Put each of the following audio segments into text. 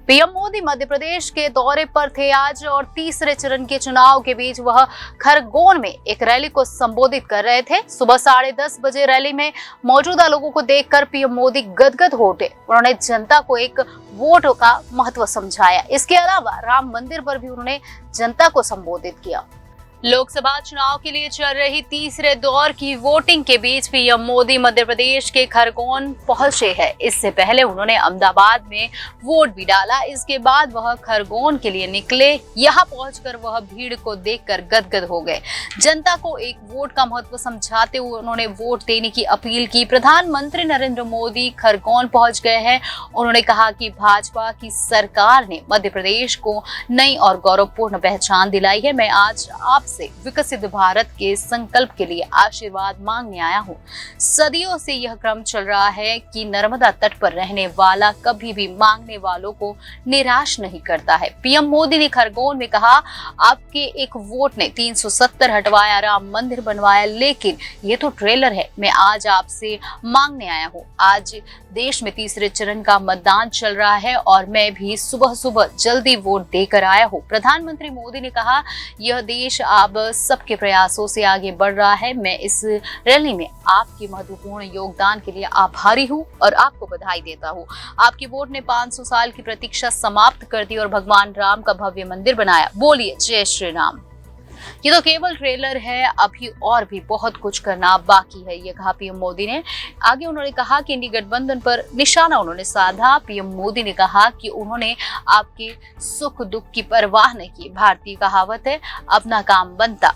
PM Modi Madhya Pradesh के दौरे पर थे आज और तीसरे चरण के चुनाव के बीच वह खरगोन में एक रैली को संबोधित कर रहे थे। सुबह 10:30 बजे रैली में मौजूदा लोगों को देखकर पीएम मोदी गदगद हो उठे। उन्होंने जनता को एक वोट का महत्व समझाया। इसके अलावा राम मंदिर पर भी उन्होंने जनता को संबोधित किया। लोकसभा चुनाव के लिए चल रही तीसरे दौर की वोटिंग के बीच पीएम मोदी मध्य प्रदेश के खरगोन पहुंचे हैं। इससे पहले उन्होंने अहमदाबाद में वोट भी डाला। इसके बाद वह खरगोन के लिए निकले। यहां पहुंचकर वह भीड़ को देखकर गदगद हो गए। जनता को एक वोट का महत्व समझाते हुए उन्होंने वोट देने की अपील की। प्रधानमंत्री नरेंद्र मोदी खरगोन पहुंच गए हैं। उन्होंने कहा कि भाजपा की सरकार ने मध्य प्रदेश को नई और गौरवपूर्ण पहचान दिलाई है। मैं आज आपसे विकसित भारत के संकल्प के लिए आशीर्वाद मांगने आया हूँ। सदियों से यह क्रम चल रहा है कि नर्मदा तट पर रहने वाला कभी भी मांगने वालों को निराश नहीं करता है। पीएम मोदी ने खरगोन में कहा, आपके एक वोट ने 370 हटवाया, राम मंदिर बनवाया, लेकिन ये तो ट्रेलर है। मैं आज आपसे मांगने आया हूँ। आज देश में तीसरे चरण का मतदान चल रहा है और मैं भी सुबह सुबह जल्दी वोट देकर आया हूँ। प्रधानमंत्री मोदी ने कहा, यह देश अब सबके प्रयासों से आगे बढ़ रहा है। मैं इस रैली में आपके महत्वपूर्ण योगदान के लिए आभारी हूँ और आपको बधाई देता हूँ। आपकी वोट ने 500 साल की प्रतीक्षा समाप्त कर दी और भगवान राम का भव्य मंदिर बनाया। बोलिए जय श्री राम। ये तो केवल ट्रेलर है, अभी और भी बहुत कुछ करना बाकी है, ये कहा पीएम मोदी ने। आगे उन्होंने कहा कि इंडी गठबंधन पर निशाना उन्होंने साधा। पीएम मोदी ने कहा कि उन्होंने आपके सुख दुख की परवाह नहीं की। भारतीय कहावत है, अपना काम बनता।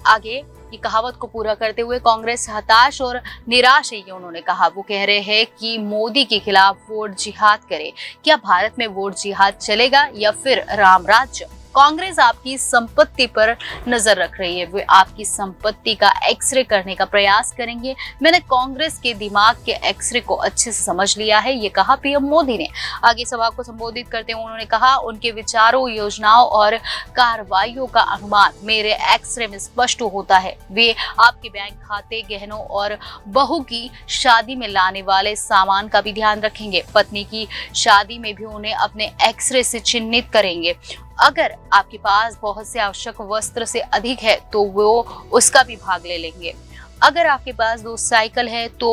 आगे ये कहावत को पूरा करते हुए कांग्रेस हताश और निराश है, ये उन्होंने कहा। वो कह रहे हैं कि मोदी के खिलाफ वोट जिहाद करे। क्या भारत में वोट जिहाद चलेगा या फिर राम राज्य? कांग्रेस आपकी संपत्ति पर नजर रख रही है। वे आपकी संपत्ति का एक्सरे करने का प्रयास करेंगे। मैंने कांग्रेस के दिमाग के एक्सरे को अच्छे से समझ लिया है, ये कहा पीएम मोदी ने। आगे सभा को संबोधित करते हुए उन्होंने कहा, उनके विचारों, योजनाओं और कार्रवाइयों का अनुमान मेरे एक्सरे में स्पष्ट होता है। वे आपके बैंक खाते, गहनों और बहू की शादी में लाने वाले सामान का भी ध्यान रखेंगे। पत्नी की शादी में भी उन्हें अपने एक्सरे से चिन्हित करेंगे। अगर आपके पास बहुत से आवश्यक वस्त्र से अधिक है तो वो उसका भी भाग ले लेंगे। अगर आपके पास 2 साइकिल है तो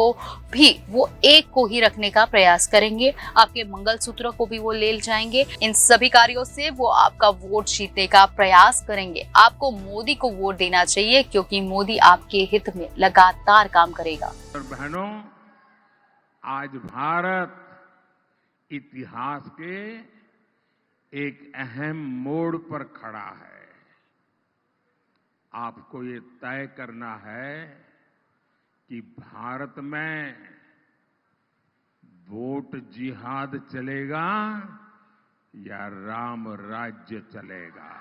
भी वो एक को ही रखने का प्रयास करेंगे। आपके मंगलसूत्र को भी वो ले जाएंगे। इन सभी कार्यों से वो आपका वोट जीतने का प्रयास करेंगे। आपको मोदी को वोट देना चाहिए क्योंकि मोदी आपके हित में लगातार काम करेगा। बहनों, आज भारत इतिहास के एक अहम मोड़ पर खड़ा है। आपको ये तय करना है कि भारत में वोट जिहाद चलेगा या राम राज्य चलेगा।